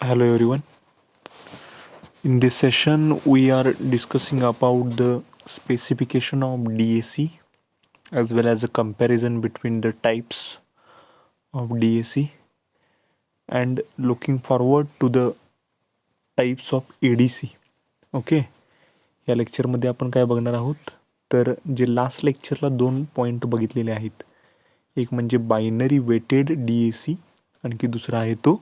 Hello everyone. In this session, we are discussing about the specification of DAC as well as a comparison between the types of DAC and looking forward to the types of ADC. Okay, या लेक्चरमध्ये आपण काय बघणार आहोत तर जे last लेक्चरला 2 point बघितलेले आहेत. एक म्हणजे बायनरी वेटेड DAC, आणखी दुसरा आहे तो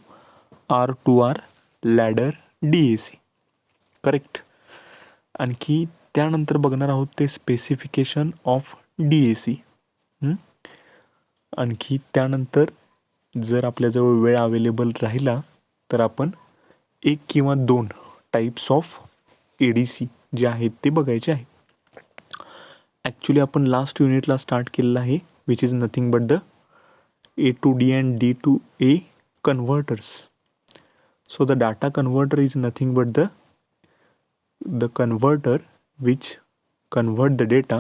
R2R लॅडर DAC. करेक्ट. आणखी त्यानंतर बघणार आहोत ते स्पेसिफिकेशन ऑफ DAC. आणखी त्यानंतर जर आपल्याजवळ वेळ अवेलेबल राहिला तर आपण 1 किंवा 2 टाईप्स ऑफ ADC जे आहेत ते बघायचे आहे. ॲक्च्युली आपण लास्ट युनिटला स्टार्ट केलेलं आहे, which is nothing but the A to D and D to A converters. So the data converter is nothing but the converter which convert the data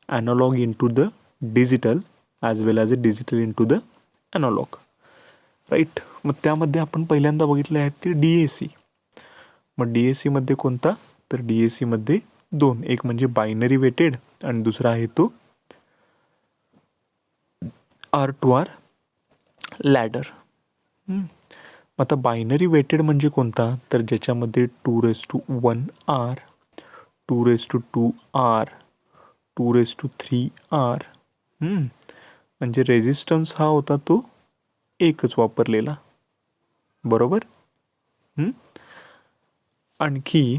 analog into the digital as well as a digital into the analog, right? मग त्यामध्ये आपण पहिल्यांदा बघितले आहेत ते DAC. मग DAC मध्ये कोणता तर DAC मध्ये 2, एक म्हणजे बायनरी वेटेड आणि दुसरा आहे तो R2R लॅडर. आता बायनरी वेटेड म्हणजे कोणता तर ज्याच्यामध्ये 2:1R 2:2R 2:3R म्हणजे रेझिस्टन्स हा होता तो एकच वापरलेला, बरोबर. आणखी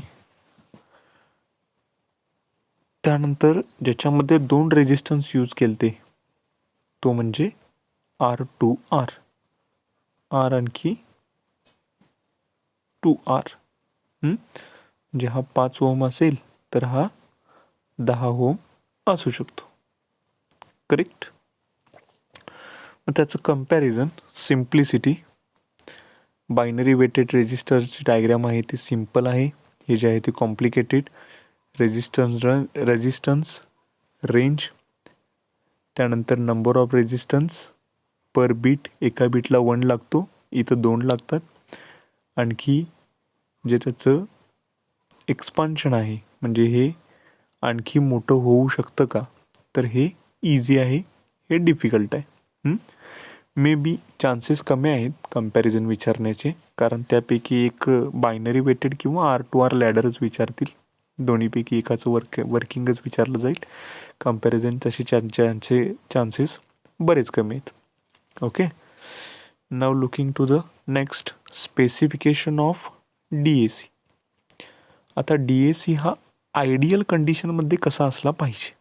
त्यानंतर ज्याच्यामध्ये 2 रेझिस्टन्स यूज केलते तो म्हणजे R2R, R आणखी 2R. म्हणजे हा 5 ओम असेल तर हा 10 ओम असू शकतो, करेक्ट. मग त्याचं कंपॅरिझन, सिम्प्लिसिटी, बायनरी वेटेड रेजिस्टरची डायग्राम आहे ती सिम्पल आहे, हे जे आहे ते कॉम्प्लिकेटेड. रेजिस्टन्स रेंज, त्यानंतर number of resistance per bit, एका बीटला 1 लागतो, इथं 2 लागतात. आणखी जे त्याचं एक्सपान्शन आहे म्हणजे हे आणखी मोठं होऊ शकतं का तर हे इझी आहे, हे डिफिकल्ट आहे. मे बी चान्सेस कमी आहेत कंपॅरिझन विचारण्याचे, कारण त्यापैकी एक बायनरी वेटेड किंवा R2R लॅडरच विचारतील, दोन्हीपैकी एकाचं वर्किंगच विचारलं जाईल. कंपॅरिझन तसे चान्सेस बरेच कमी आहेत. Okay, now looking to the next specification of DAC. आता DAC हा आयडियल कंडिशनमध्ये कसा असला पाहिजे.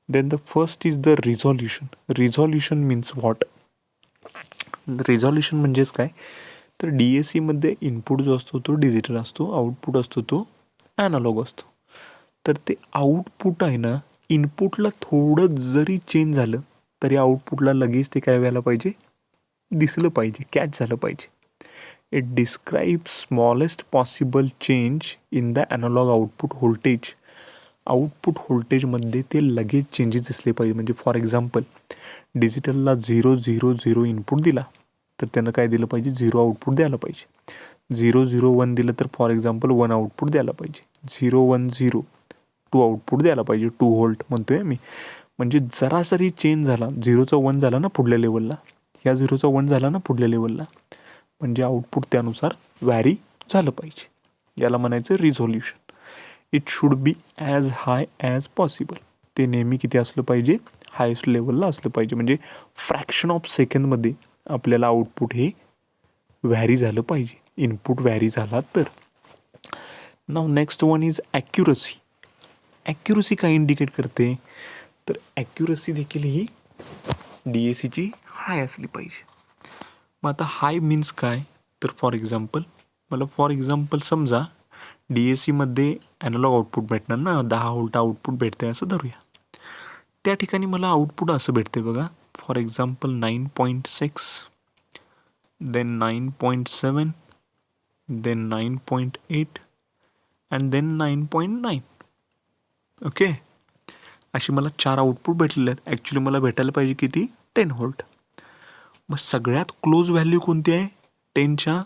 Then the first is the resolution. Resolution means what. Resolution म्हणजेच काय तर DAC मध्ये इनपुट जो असतो तो डिजिटल असतो, आउटपुट असतो तो ॲनालॉग असतो. तर ते आउटपुट आहे ना, इनपुटला थोडं जरी चेंज झालं तरी आउटपुटला लगेच ते काय व्हायला पाहिजे, दिसलं पाहिजे, कॅच झालं पाहिजे. It describes smallest possible change in the analog output voltage. Output व्होल्टेजमध्ये ते लगेच चेंजेस दिसले पाहिजे. म्हणजे फॉर एक्झाम्पल डिजिटलला 0-0-0 इनपुट दिला तर त्यानं काय दिलं पाहिजे, 0 आउटपुट द्यायला पाहिजे. 0-0-1 दिलं तर फॉर एक्झाम्पल 1 आउटपुट द्यायला पाहिजे. 0-1-0 2 आउटपुट द्यायला पाहिजे. 2 व्होल्ट म्हणतोय मी. म्हणजे जरासरी चेंज झाला, 0चा 1 झाला ना पुढल्या लेवलला, ह्या 0चा 1 झाला ना पुढल्या लेवलला, म्हणजे आउटपुट त्यानुसार व्हॅरी झालं पाहिजे. याला म्हणायचं resolution. It should be as high as possible. ते नेहमी किती असलं पाहिजे, हायेस्ट लेवलला असलं पाहिजे. म्हणजे फ्रॅक्शन ऑफ सेकंडमध्ये आपल्याला आउटपुट हे व्हॅरी झालं पाहिजे, इनपुट व्हॅरी झाला तर. Now next one is accuracy. Accuracy काय इंडिकेट करते तर ॲक्युरसी देखील ही DACची हाय असली पाहिजे. मग आता हाय मीन्स काय तर फॉर एक्झाम्पल समजा DACमध्ये ॲनालॉग आउटपुट भेटणार ना, 10 व्होल्ट आउटपुट भेटते असं धरूया. त्या ठिकाणी मला आउटपुट असं भेटते बघा, for example 9.6, then 9.7, then 9.8 and then 9.9. Okay, अशी मला 4 आउटपुट भेटलेले आहेत. ॲक्च्युली मला भेटायला पाहिजे किती, 10 व्होल्ट. मग सगळ्यात क्लोज व्हॅल्यू कोणती आहे, 10च्या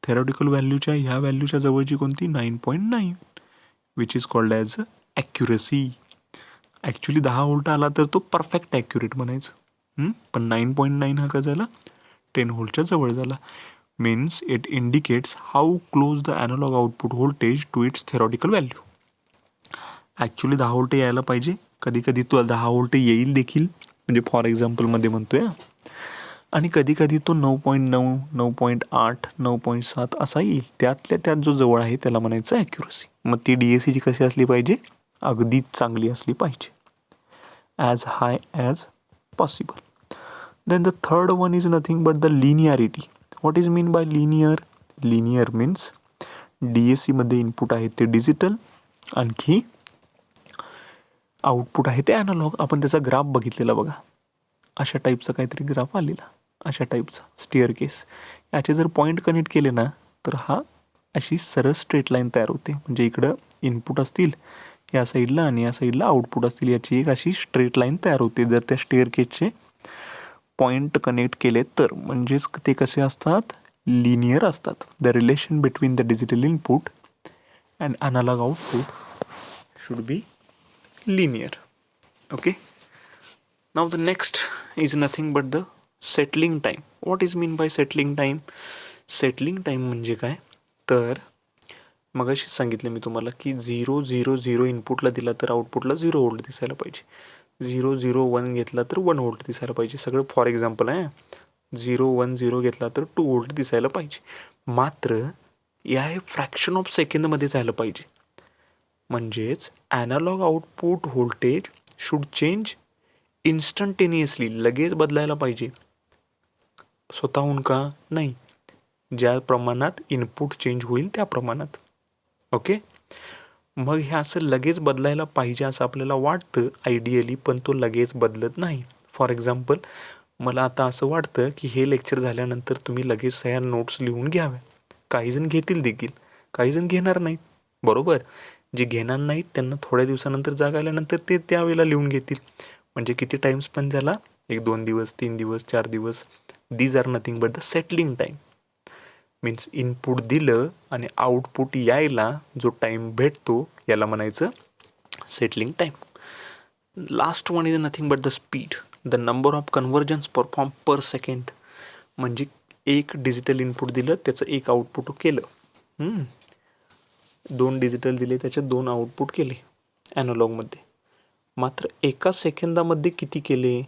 थेरॉटिकल व्हॅल्यूच्या ह्या व्हॅल्यूच्या जवळची कोणती 9.9 which is called as accuracy. Actually 10 volt आला तर तो परफेक्ट ॲक्युरेट म्हणायचं. पण 9.9 हा का झाला 10 व्होल्टच्या जवळ झाला. Means it indicates how close the analog output voltage to its theoretical value. Actually 10 volt यायला पाहिजे, कधी कधी तो 10 व्होल्ट येईल देखील, म्हणजे फॉर एक्झाम्पलमध्ये म्हणतोय, आणि कधी कधी तो 9.9, 9.8, 9.7 असा येईल. त्यातल्या त्यात जो जवळ आहे त्याला म्हणायचं ॲक्युरसी. मग ती DACची कशी असली पाहिजे, अगदीच चांगली असली पाहिजे, as high as possible. Then the third one is nothing but the linearity. What is mean by linear? Linear means DACमध्ये इनपुट आहे ते डिजिटल, आणखी आउटपुट आहे ते ॲनालॉग. आपण त्याचा ग्राफ बघितलेला बघा, अशा टाईपचा काहीतरी ग्राफ आलेला, अशा टाईपचा स्टिअर केस. याचे जर पॉईंट कनेक्ट केले ना तर हा अशी सरळ स्ट्रेट लाईन तयार होते. म्हणजे इकडं इनपुट असतील या साईडला आणि या साईडला आउटपुट असतील, याची एक अशी स्ट्रेट लाईन तयार होते जर त्या स्टिअर केसचे पॉईंट कनेक्ट केले तर. म्हणजेच ते कसे असतात, लिनियर असतात. The relation between the digital input and analog output should be linear. Okay, now the next is nothing but the settling time. What is mean by settling time? Settling time म्हणजे काय तर मगाशी सांगितलं मी तुम्हाला की 0 इनपुटला दिला तर आउटपुटला 0 व्होल्ट दिसायला पाहिजे, 0 घेतला तर 1 व्होल्ट दिसायला पाहिजे. सगळं फॉर एक्झाम्पल आहे. 0 घेतला तर 2 व्होल्ट दिसायला पाहिजे. मात्र या हे फ्रॅक्शन ऑफ सेकंदमध्ये जायला पाहिजे. म्हणजेच analog output voltage should change instantaneously, लगेच बदलायला पाहिजे. स्वतःहून का नाही, ज्या प्रमाणात इनपुट चेंज होईल त्या प्रमाणात. ओके, मग हे असं लगेच बदलायला पाहिजे असं आपल्याला वाटतं आयडियली, पण तो लगेच बदलत नाही. फॉर एक्झाम्पल, मला आता असं वाटतं की हे लेक्चर झाल्यानंतर तुम्ही लगेच या नोट्स लिहून घ्याव्या. काहीजण घेतील देखील, काहीजण घेणार नाहीत. बरोबर, जे घेणार नाहीत त्यांना थोड्या दिवसानंतर जाग आल्यानंतर ते त्यावेळेला लिहून घेतील. म्हणजे किती टाईम स्पेंड झाला, 1-2 दिवस, 3 दिवस, 4 दिवस. These are nothing but the settling time. Means input दिलं आणि आउटपुट यायला जो टाईम भेटतो याला म्हणायचं settling time. Last one is nothing but the speed, the number of conversions perform per second. म्हणजे एक डिजिटल इनपुट दिलं त्याचं एक आउटपुट केलं, 2 डिजिटल दिले त्याचे 2 आउटपुट केले ॲनालॉगमध्ये. मात्र एका सेकंदामध्ये किती केले,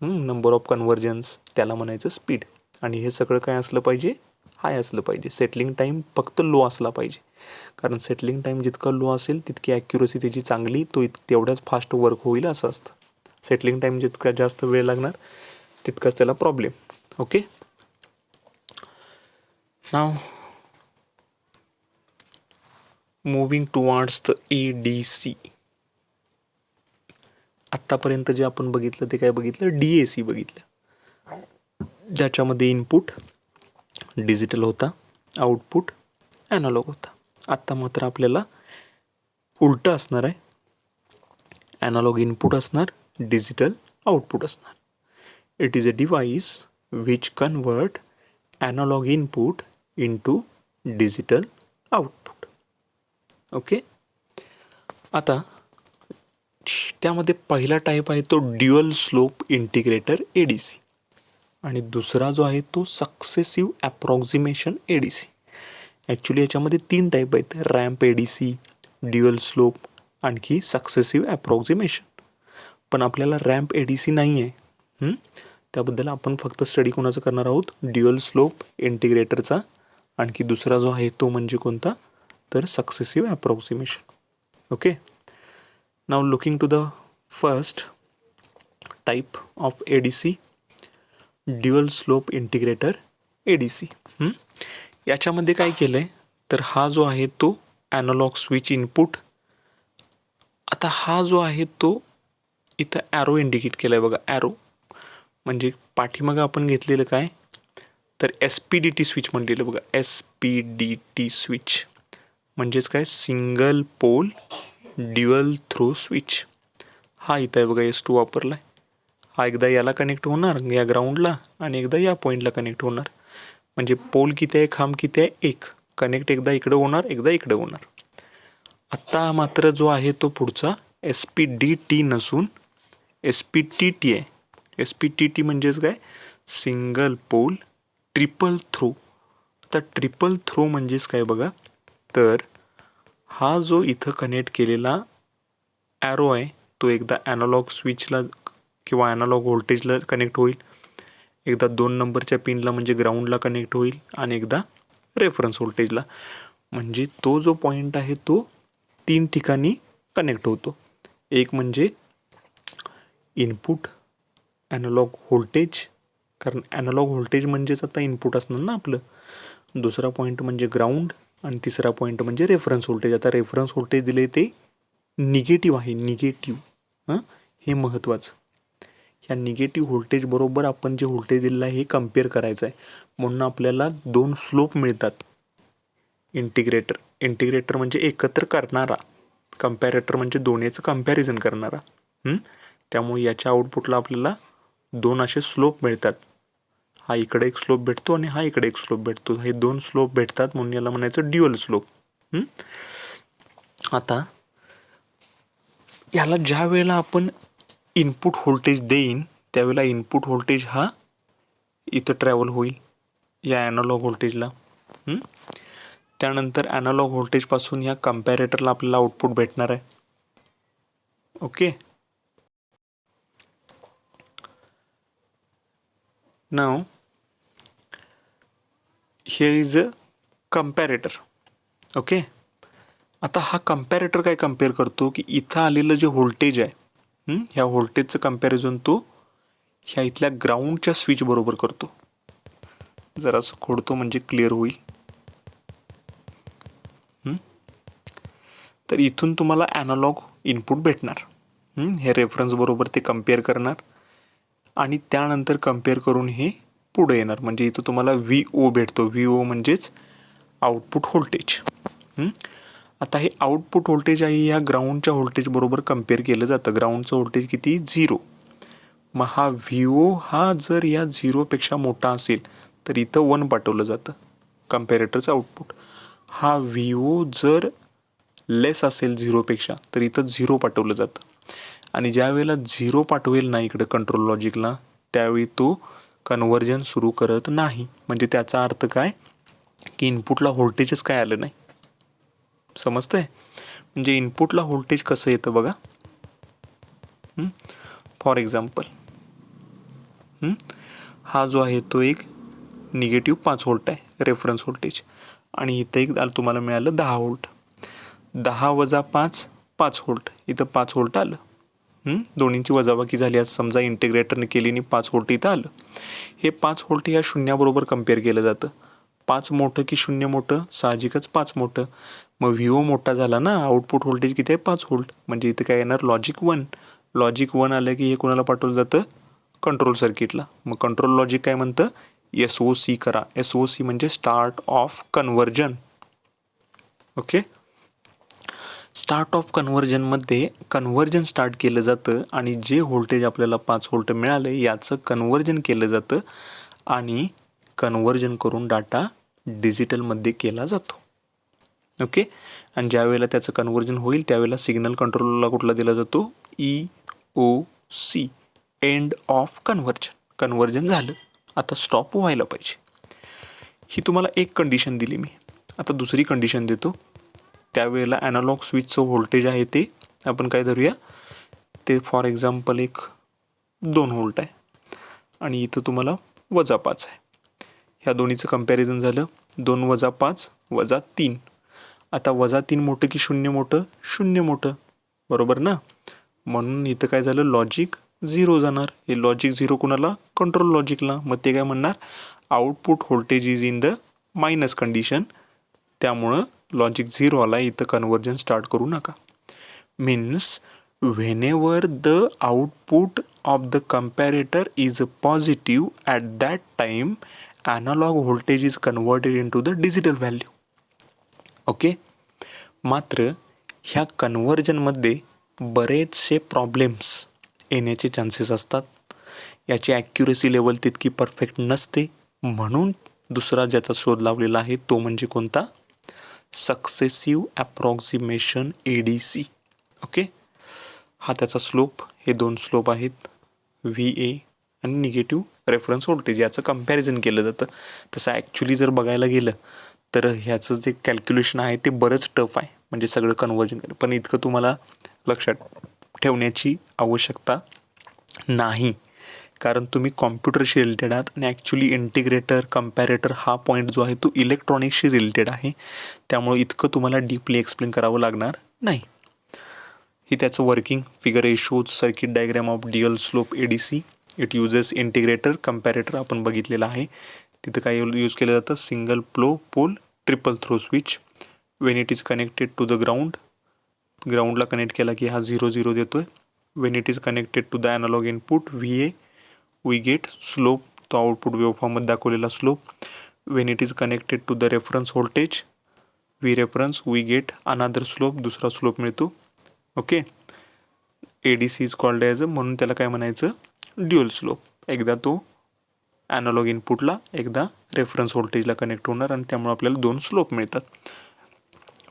नंबर ऑफ कन्व्हर्जन्स, त्याला म्हणायचं स्पीड. आणि हे सगळं काय असलं पाहिजे, हाय असलं पाहिजे. सेटलिंग टाईम फक्त लो असला पाहिजे, कारण सेटलिंग टाईम जितका लो असेल तितकी ॲक्युरसी त्याची चांगली, तो तेवढ्याच फास्ट वर्क होईल असं असतं. सेटलिंग टाईम जितका जास्त वेळ लागणार तितकाच त्याला problem. Okay, now moving towards the ADC. आत्तापर्यंत जे आपण बघितलं ते काय बघितलं, DAC बघितलं, ज्याच्यामध्ये इनपुट डिजिटल होता, आउटपुट ॲनालॉग होता. आत्ता मात्र आपल्याला उलटं असणार आहे, ॲनालॉग इनपुट असणार, डिजिटल आउटपुट असणार. It is a device which convert analog input into digital output. Okay, आता त्यामध्ये पहिला टाईप आहे तो ड्युअल स्लोप इंटिग्रेटर ADC, आणि दुसरा जो आहे तो सक्सेसिव्ह ॲप्रॉक्झिमेशन ADC. ॲक्च्युली याच्यामध्ये 3 टाईप आहेत, रॅम्प ADC, ड्युअल स्लोप, आणखी सक्सेसिव्ह ॲप्रॉक्झिमेशन. पण आपल्याला रॅम्प ADC नाही आहे, त्याबद्दल आपण फक्त स्टडी कोणाचं करणार आहोत, ड्युअल स्लोप इंटिग्रेटरचा. आणखी दुसरा जो आहे तो म्हणजे कोणता, तर successive approximation. Okay, now looking to the first type of ADC, dual slope integrator ADC. याच्यामध्ये काय केलं आहे तर हा जो आहे तो ॲनालॉग स्विच इनपुट. आता हा जो आहे तो इथं ॲरो इंडिकेट केला आहे बघा, ॲरो म्हणजे पाठीमागं आपण घेतलेलं काय तर SPDT स्विच म्हणलेलं बघा, SPDT स्विच म्हणजेच काय, single pole dual throw switch. हा इथं आहे बघा, S2 वापरला आहे. हा एकदा याला कनेक्ट होणार या ग्राउंडला आणि एकदा या पॉईंटला कनेक्ट होणार. म्हणजे पोल किती आहे, खांब किती आहे, एक. कनेक्ट एकदा इकडे होणार, एकदा इकडे होणार. आता मात्र जो आहे तो पुढचा SPDT नसून SPTT आहे. SPTT म्हणजेच काय, सिंगल पोल ट्रिपल थ्रो. आता ट्रिपल थ्रो म्हणजेच काय बघा, तर हा जो इथं कनेक्ट केलेला ॲरो आहे तो एकदा ॲनालॉग स्विचला किंवा ॲनालॉग व्होल्टेजला कनेक्ट होईल, एकदा 2 नंबरच्या पिनला म्हणजे ग्राउंडला कनेक्ट होईल, आणि एकदा रेफरन्स व्होल्टेजला. म्हणजे तो जो पॉईंट आहे तो 3 ठिकाणी कनेक्ट होतो. एक म्हणजे इनपुट ॲनालॉग व्होल्टेज, कारण ॲनालॉग व्होल्टेज म्हणजेच आता इनपुट असणार ना आपलं. दुसरा पॉईंट म्हणजे ग्राउंड, आणि तिसरा पॉईंट म्हणजे रेफरन्स व्होल्टेज. आता रेफरन्स व्होल्टेज दिले ते निगेटिव्ह आहे, निगेटिव्ह. हे महत्त्वाचं. ह्या निगेटिव्ह व्होल्टेज बरोबर आपण जे व्होल्टेज दिलेलं आहे हे कम्पेअर करायचं आहे. म्हणून आपल्याला 2 स्लोप मिळतात. इंटिग्रेटर म्हणजे एकत्र करणारा, कम्पॅरेटर म्हणजे दोन्हीचं कम्पॅरिझन करणारा. त्यामुळे याच्या आउटपुटला आपल्याला 2 असे स्लोप मिळतात. हा इकडे एक स्लोप भेटतो आणि हा इकडे एक स्लोप भेटतो. हे 2 स्लोप भेटतात म्हणून याला म्हणायचं ड्युअल स्लोप. आता याला ज्या वेळेला आपण इनपुट व्होल्टेज देईन त्यावेळेला इनपुट व्होल्टेज हा इथं ट्रॅव्हल होईल या ॲनालॉग व्होल्टेजला. त्यानंतर ॲनालॉग व्होल्टेजपासून या कम्पॅरेटरला आपल्याला आउटपुट भेटणार आहे. Okay. Now here is a comparator. Okay. आता हा कम्पॅरेटर काय कम्पेअर करतो की इथं आलेलं जे व्होल्टेज आहे, ह्या व्होल्टेजचं कम्पॅरिझन तो ह्या इथल्या ग्राउंडच्या स्विच बरोबर करतो. जरासं खोडतो म्हणजे क्लिअर होईल. तर इथून तुम्हाला ॲनालॉग इनपुट भेटणार. हे रेफरन्स बरोबर ते कम्पेअर करणार आणि त्यानंतर कम्पेअर करून हे पुढे येणार. म्हणजे इथं तुम्हाला VO भेटतो. VO म्हणजेच आउटपुट व्होल्टेज. आता हे आउटपुट व्होल्टेज आहे या ग्राउंडच्या व्होल्टेज बरोबर कम्पेअर केलं जातं. ग्राउंडचं व्होल्टेज किती, 0. मग हा VO हा जर या 0पेक्षा मोठा असेल तर इथं 1 पाठवलं जातं कम्पॅरेटरचं आउटपुट. हा VO जर लेस असेल 0पेक्षा तर इथं 0 पाठवलं जातं. आणि ज्या वेळेला 0 पाठवेल ना इकडं कंट्रोल लॉजिकला त्यावेळी तो कन्व्हर्जन सुरू करत नाही. म्हणजे त्याचा अर्थ काय की इनपुटला व्होल्टेजच काय आलं नाही. समजतंय? म्हणजे इनपुटला व्होल्टेज कसं येतं बघा. फॉर एक्झाम्पल हा जो आहे तो एक निगेटिव्ह 5 व्होल्ट आहे रेफरन्स व्होल्टेज, आणि इथं एक तुम्हाला मिळालं 10 व्होल्ट. 10 वजा 5 5 व्होल्ट. इथं 5 व्होल्ट आलं. दोन्हींची वजाबाकी झाली आज समजा इंटिग्रेटरने केली आणि 5 व्होल्ट इथं आलं. हे 5 व्होल्ट या शून्याबरोबर कम्पेअर केलं जातं. 5 मोठं की 0 मोठं, साहजिकच 5 मोठं. मग VO मोठा झाला ना, आउटपुट व्होल्टेज किती आहे, 5 व्होल्ट. म्हणजे इथं काय येणार, लॉजिक 1. लॉजिक 1 आलं की हे कोणाला पाठवलं जातं, कंट्रोल सर्किटला. मग कंट्रोल लॉजिक काय म्हणतं, SOC करा. SOC म्हणजे start of conversion. Okay. Start of कन्व्हर्जनमध्ये कन्व्हर्जन स्टार्ट केलं जातं आणि जे व्होल्टेज आपल्याला 5 व्होल्ट मिळालं याचं कन्व्हर्जन केलं जातं आणि कन्व्हर्जन करून डाटा डिजिटलमध्ये केला जातो. ओके. आणि ज्या वेळेला त्याचं कन्व्हर्जन होईल त्यावेळेला सिग्नल कंट्रोलरला कुठला दिला जातो, EOC, end of conversion. Conversion झालं, आता स्टॉप व्हायला पाहिजे. ही तुम्हाला एक कंडिशन दिली मी. आता दुसरी कंडिशन देतो. त्यावेळेला ॲनालॉग स्विचचं व्होल्टेज आहे ते आपण काय धरूया, ते फॉर एक्झाम्पल एक 2 व्होल्ट आहे आणि इथं तुम्हाला -5 आहे. ह्या दोन्हीचं कम्पॅरिझन झालं, 2 वजा 5 वजा 3. आता -3 मोठं की 0 मोठं, 0 मोठं, बरोबर ना. म्हणून इथं काय झालं, लॉजिक 0 जाणार. हे लॉजिक 0 कोणाला, कंट्रोल लॉजिकला. मग ते काय म्हणणार, output voltage is in the minus condition. त्यामुळं लॉजिक 0 आला, इथं कन्व्हर्जन स्टार्ट करू नका. Means whenever the output of the comparator is positive at that time analog voltage is converted into the digital value. Okay. मात्र ह्या कन्व्हर्जनमध्ये बरेचसे problems येण्याचे chances असतात. याची ॲक्युरेसी लेवल तितकी परफेक्ट नसते. म्हणून दुसरा ज्याचा शोध लावलेला आहे तो म्हणजे कोणता? Successive approximation ADC. ओके, हा त्याचा स्लोप, हे दोन स्लोप आहेत VA आणि निगेटिव्ह रेफरन्स व्होल्टेज, याचं कम्पॅरिझन केलं जातं. तसं ॲक्च्युली जर बघायला गेलं तर ह्याचं जे कॅल्क्युलेशन आहे ते बरंच टफ आहे, म्हणजे सगळं कन्वर्जन करणं. पण इतकं तुम्हाला लक्षात ठेवण्याची आवश्यकता नाही, कारण तुम्ही कॉम्प्युटरशी रिलेटेड आहात आणि ॲक्च्युली इंटिग्रेटर कम्पॅरेटर हा पॉईंट जो आहे तो इलेक्ट्रॉनिक्सशी रिलेटेड आहे. त्यामुळे इतकं तुम्हाला डीपली एक्सप्लेन करावं लागणार नाही. ही त्याचं working figure A shows circuit diagram of dual slope ADC. It uses integrator comparator आपण बघितलेलं आहे. तिथं काय यूज केलं जातं? Single pole triple throw switch. When it is connected to the ग्राउंडला कनेक्ट केला की हा 0 देतोय. When it is connected to the analog input VA we get slope, तो आउटपुट वेवफॉर्ममध्ये दाखवलेला slope. When it is connected to the reference voltage V reference we get अनादर slope, दुसरा स्लोप मिळतो. Okay, ADC is called as म्हणून त्याला काय म्हणायचं? Dual slope. एकदा तो ॲनालॉग इनपुटला, एकदा रेफरन्स व्होल्टेजला कनेक्ट होणार आणि त्यामुळे आपल्याला दोन स्लोप मिळतात.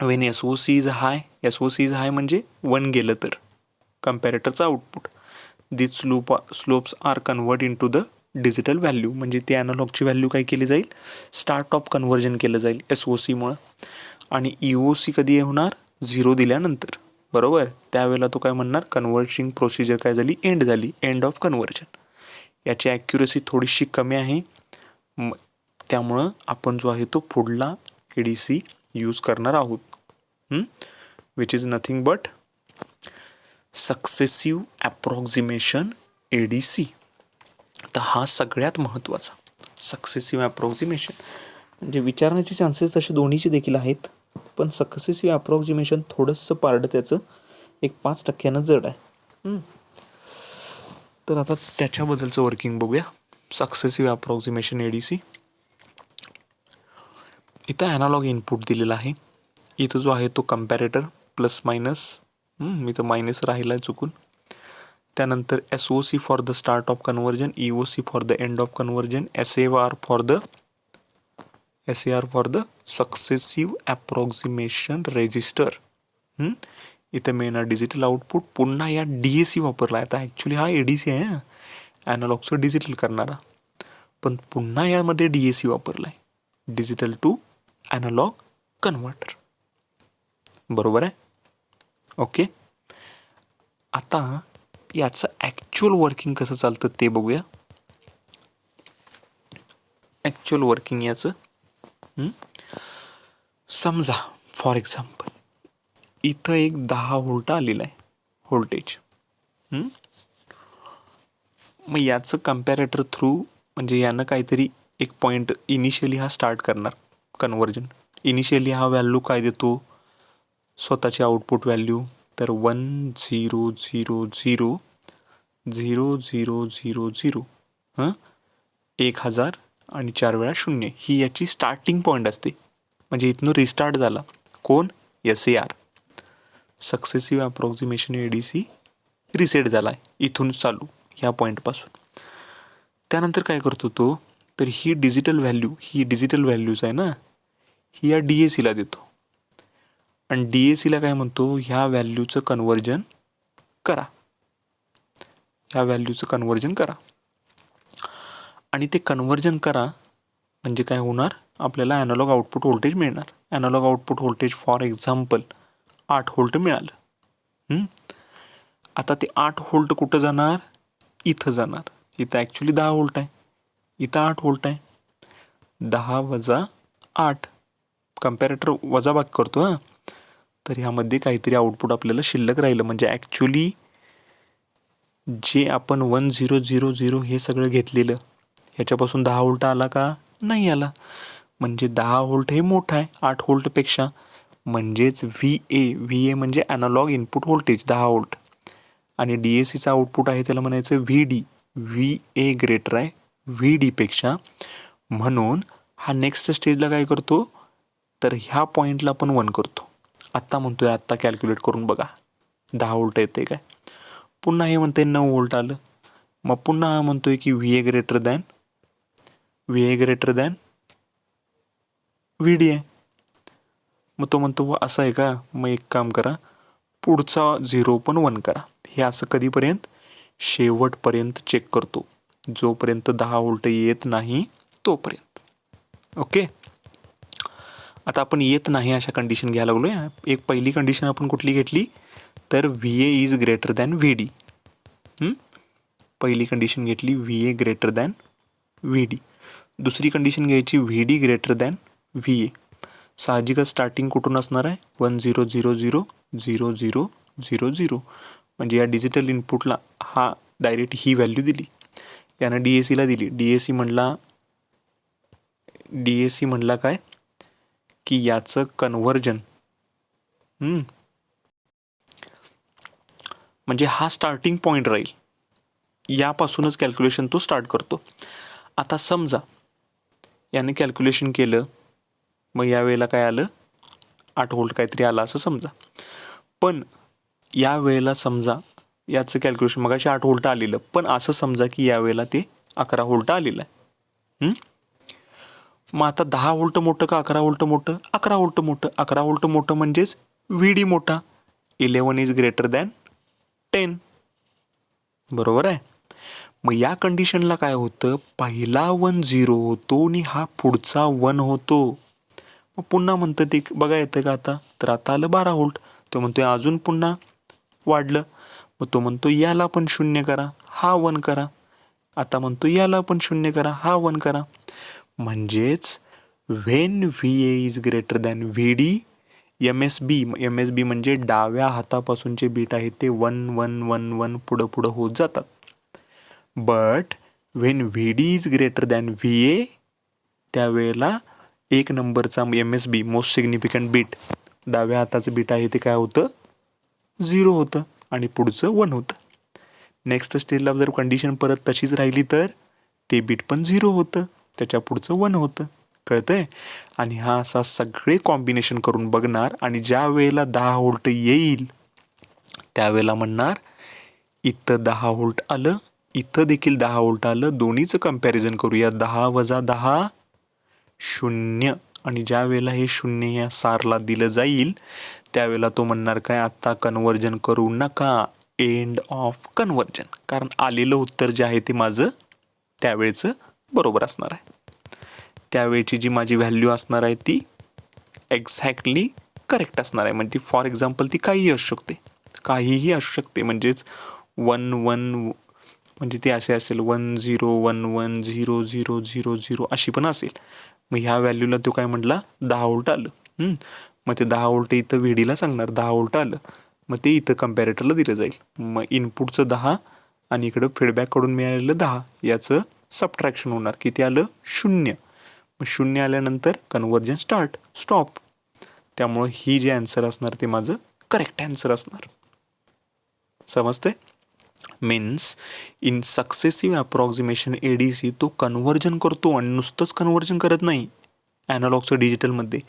When SOC is high, SOC is high म्हणजे 1 गेलं तर कम्पॅरेटरचं output. This slopes are convert into the digital value, म्हणजे ती ॲनालॉगची व्हॅल्यू काय केली जाईल? स्टार्ट ऑफ कन्वर्जन केलं जाईल SOCमुळं. आणि EOC कधी होणार? 0 दिल्यानंतर, बरोबर. त्यावेळेला तो काय म्हणणार? कन्व्हर्जिंग प्रोसिजर काय झाली? एंड झाली, एंड ऑफ कन्वर्जन. याची ॲक्युरसी थोडीशी कमी आहे, त्यामुळं आपण जो आहे तो पुढला ADC यूज करणार आहोत, which is nothing but successive approximation ADC. तर हा सगळ्यात महत्त्वाचा सक्सेसिव्ह ॲप्रॉक्सिमेशन, म्हणजे विचारण्याचे चान्सेस तसे दोन्हीचे देखील आहेत, पण सक्सेसिव्ह ॲप्रॉक्सिमेशन थोडंसं पारडं त्याचं 5% जड आहे. तर आता त्याच्याबद्दलचं वर्किंग बघूया. Successive approximation ADC. इथं ॲनालॉग इनपुट दिलेला आहे. इथं जो आहे तो कम्पॅरेटर प्लस मायनस, मी तर मायनस राहिला आहे चुकून. त्यानंतर SOC for the start of conversion, EOC for the end of conversion, SAR for the successive approximation register. इथं मिळणार डिजिटल आउटपुट. पुन्हा या DAC वापरला आहे. आता ॲक्च्युली हा ADC आहे, ॲनालॉगचं डिजिटल करणारा, पण पुन्हा यामध्ये DAC वापरला आहे, डिजिटल टू ॲनालॉग कन्व्हर्टर, बरोबर आहे. ओके, आता याचं ॲक्च्युअल वर्किंग कसं चालतं ते बघूया. ॲक्च्युअल वर्किंग याचं, समजा फॉर एक्झाम्पल इथं एक 10 व्होल्ट आलेला आहे व्होल्टेज. मग याचं कम्पॅरेटर थ्रू, म्हणजे यानं काहीतरी एक पॉईंट इनिशियली हा स्टार्ट करणार कन्वर्जन. इनिशियली हा व्हॅल्यू काय देतो? स्वतःची आउटपुट व्हॅल्यू. तर 1 0 0 0 0 0 0 0 1000 आणि 4 वेळा 0 ही याची स्टार्टिंग पॉईंट असते. म्हणजे इथनं रिस्टार्ट झाला कोण? SAR, successive approximation ADC reset झाला आहे इथून चालू, ह्या पॉईंटपासून. त्यानंतर काय करतो तो? तर ही डिजिटल व्हॅल्यूज आहे ना, ही या DACला देतो आणि DACला काय म्हणतो? ह्या व्हॅल्यूचं कन्वर्जन करा, आणि ते कन्वर्जन करा म्हणजे काय होणार? आपल्याला ॲनालॉग आउटपुट व्होल्टेज मिळणार. Analog output voltage for example 8 volt मिळालं. आता ते 8 व्होल्ट कुठं जाणार? इथं जाणार. इथं ॲक्च्युली 10 व्होल्ट आहे, इथं 8 व्होल्ट आहे. 10 वजा 8, कम्पॅरेटर वजाबाग करतो हां. तर ह्यामध्ये काहीतरी आउटपुट आपल्याला शिल्लक राहिलं, म्हणजे ॲक्च्युली जे आपण 1 0 0 0 हे सगळं घेतलेलं ह्याच्यापासून 10 व्होल्ट आला का? नाही आला. म्हणजे 10 व्होल्ट हे मोठं आहे 8 व्होल्टपेक्षा, म्हणजेच VA म्हणजे ॲनालॉग इनपुट व्होल्टेज 10 व्होल्ट, आणि DACचं आउटपुट आहे त्याला म्हणायचं VA ग्रेटर आहे VDपेक्षा. म्हणून हा नेक्स्ट स्टेजला काय करतो? तर ह्या पॉईंटला आपण 1 करतो. आत्ता म्हणतोय, आत्ता कॅल्क्युलेट करून बघा 10 व्होल्ट येते काय. पुन्हा हे म्हणते 9 व्होल्ट आलं. मग पुन्हा हा म्हणतोय की VA greater than V D आहे. मग तो म्हणतो असं आहे का, मग एक काम करा, पुढचा 0 पण 1 करा. हे असं कधीपर्यंत, शेवटपर्यंत चेक करतो, जोपर्यंत 10 व्होल्ट येत नाही तोपर्यंत. ओके. आता आपण येत नाही अशा कंडिशन घ्यायला लागलो आहे. एक पहिली कंडिशन आपण कुठली घेतली, तर V A is greater than V D. पहिली कंडिशन घेतली V A greater than V D. दुसरी कंडिशन घ्यायची V D greater than V ए. साहजिकच स्टार्टिंग कुठून असणार आहे, 10000000. म्हणजे या डिजिटल इनपुटला हा डायरेक्ट ही व्हॅल्यू दिली, यानं डी ए सीला दिली. डी ए सी म्हणला काय की याचं कन्व्हर्जन, म्हणजे हा स्टार्टिंग पॉईंट राहील, यापासूनच कॅल्क्युलेशन तो स्टार्ट करतो. आता समजा याने कॅल्क्युलेशन केलं, मग यावेळेला काय आलं, 8 व्होल्ट काहीतरी आला असं समजा. पण यावेळेला समजा याचं कॅल्क्युलेशन मगाशी 8 व्होल्ट आलेलं, पण असं समजा की यावेळेला ते 11 व्होल्ट आलेलं आहे. मग आता 10 व्होल्ट मोठं का 11 व्होल्ट मोठं? 11 व्होल्ट मोठं. 11 व्होल्ट मोठं म्हणजेच व्ही डी मोठा. 11 इज ग्रेटर दॅन 10. बरोबर आहे. मग या कंडिशनला काय होतं, पहिला 1 0 होतो आणि हा पुढचा 1 होतो. मग पुन्हा म्हणतं ते बघा येतं का आता, तर आता आलं 12 व्होल्ट. तो म्हणतोय अजून पुन्हा वाढलं. मग तो म्हणतो याला पण 0 करा, हा 1 करा. आता म्हणतो याला पण 0 करा, हा 1 करा. म्हणजेच when V A is greater than V D, M S B म्हणजे डाव्या हातापासूनचे बीट आहेत ते 1 1 1 1 पुढं पुढं होत जातात. But when V D is greater than V A, त्यावेळेला एक नंबरचा M S B most significant bit, डाव्या हाताचं बीट आहे ते काय होतं, 0 होतं आणि पुढचं 1 होतं. नेक्स्ट स्टेजला जर कंडिशन परत तशीच राहिली तर ते बीट पण 0 होतं, त्याच्या पुढचं 1 होतं. कळतंय. आणि हा असा सगळे कॉम्बिनेशन करून बघणार आणि ज्या वेळेला 10 व्होल्ट येईल त्यावेळेला म्हणणार इथं 10 व्होल्ट आलं, इथं देखील 10 व्होल्ट आलं, दोन्हीचं कंपॅरिझन करूया. 10 वजा 10 0. आणि ज्या वेळेला हे 0 या सारला दिलं जाईल त्यावेळेला तो म्हणणार काय, आता कन्व्हर्जन करू नका, एंड ऑफ कन्व्हर्जन. कारण आलेलं उत्तर जे आहे ते माझं त्यावेळेचं बरोबर असणार आहे. त्यावेळची जी माझी व्हॅल्यू असणार आहे ती एक्झॅक्टली करेक्ट असणार आहे. म्हणजे फॉर एक्झाम्पल ती काहीही असू शकते, काहीही असू शकते. म्हणजेच 1 1 म्हणजे ते असे असेल 1 0 1 1 0 0 0 0 अशी पण असेल. मग ह्या व्हॅल्यूला तो काय म्हटला, 10 व्होल्ट आलं. मग ते 10 व्होल्ट इथं व्ही डीला सांगणार 10 व्होल्ट आलं, मग ते इथं कम्पॅरेटरला दिलं जाईल. मग इनपुटचं 10 आणि इकडं फीडबॅककडून मिळालेलं 10 याचं सबट्रॅक्शन होणार. किती आलं, 0. मग 0 आल्यानंतर कन्व्हर्जन स्टॉप. त्यामुळं ही जे ॲन्सर असणार ते माझं करेक्ट ॲन्सर असणार. समजते. Means in successive approximation ADC तो कन्व्हर्जन करतो आणि नुसतंच कन्व्हर्जन करत नाही ॲनालॉगचं डिजिटलमध्ये,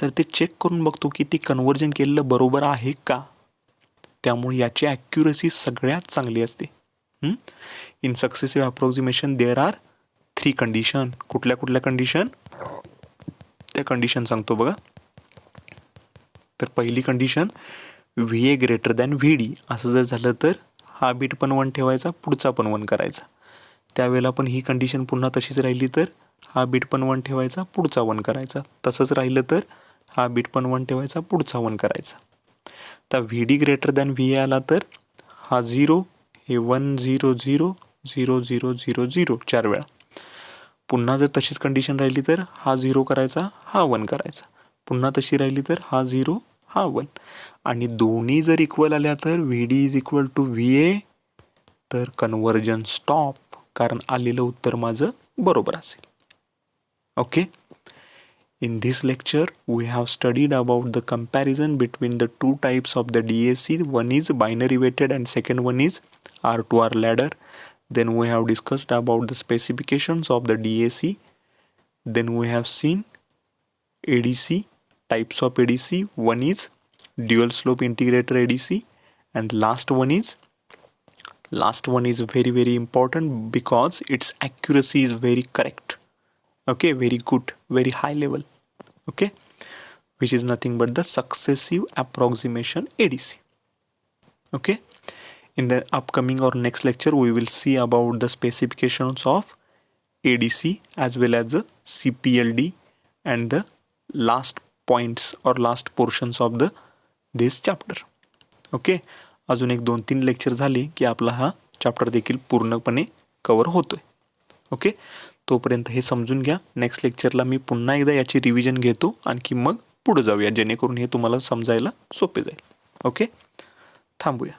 तर ते चेक करून बघतो की ते कन्व्हर्जन केलेलं बरोबर आहे का. त्यामुळे याची ॲक्युरसी सगळ्यात चांगली असते. In successive approximation there are 3 condition. कुठल्या कंडिशन, त्या कंडिशन सांगतो बघा. तर पहिली condition V A greater than V D. असं जर झालं तर हा बीट पण 1 ठेवायचा, पुढचा पण 1 करायचा. त्यावेळेला पण ही कंडिशन पुन्हा तशीच राहिली तर हा बीट पण 1 ठेवायचा, पुढचा 1 करायचा. तसंच राहिलं तर हा बीट पण 1 ठेवायचा, पुढचा 1 करायचा. तर V D greater than V ए आला तर हा 0, हे 1 0 0 0 0 0 0 4 वेळा. पुन्हा जर तशीच कंडिशन राहिली तर हा 0 करायचा, हा 1 करायचा. पुन्हा तशी राहिली तर हा 0 हा 1. आणि दोन्ही जर इक्वल आल्या तर V D is equal to V A, तर कन्व्हर्जन स्टॉप, कारण आलेलं उत्तर माझं बरोबर असेल. Okay. In this lecture, we have studied about the comparison between the two types of the DAC. One is binary weighted and second one is R2R ladder. Then we have discussed about the specifications of the DAC. Then we have seen ADC, types of ADC. One is dual slope integrator ADC, and last one is very important because its accuracy is very correct. Okay, very good, very high level. Okay, which is nothing but the successive approximation ADC. Okay, in the upcoming or next lecture we will see about the specifications of ADC as well as the CPLD and the last points or last portions of the this chapter. Okay, अजून एक 2-3 lecture झाले की आपला हा chapter देखील पूर्णपणे cover होतोय. Okay, तोपर्यंत हे समजून घ्या. नेक्स्ट लेक्चरला मी पुन्हा एकदा याची रिव्हिजन घेतो आणखी मग पुढे जाऊया जेणेकरून हे तुम्हाला समजायला सोपे जाईल. ओके, थांबूया.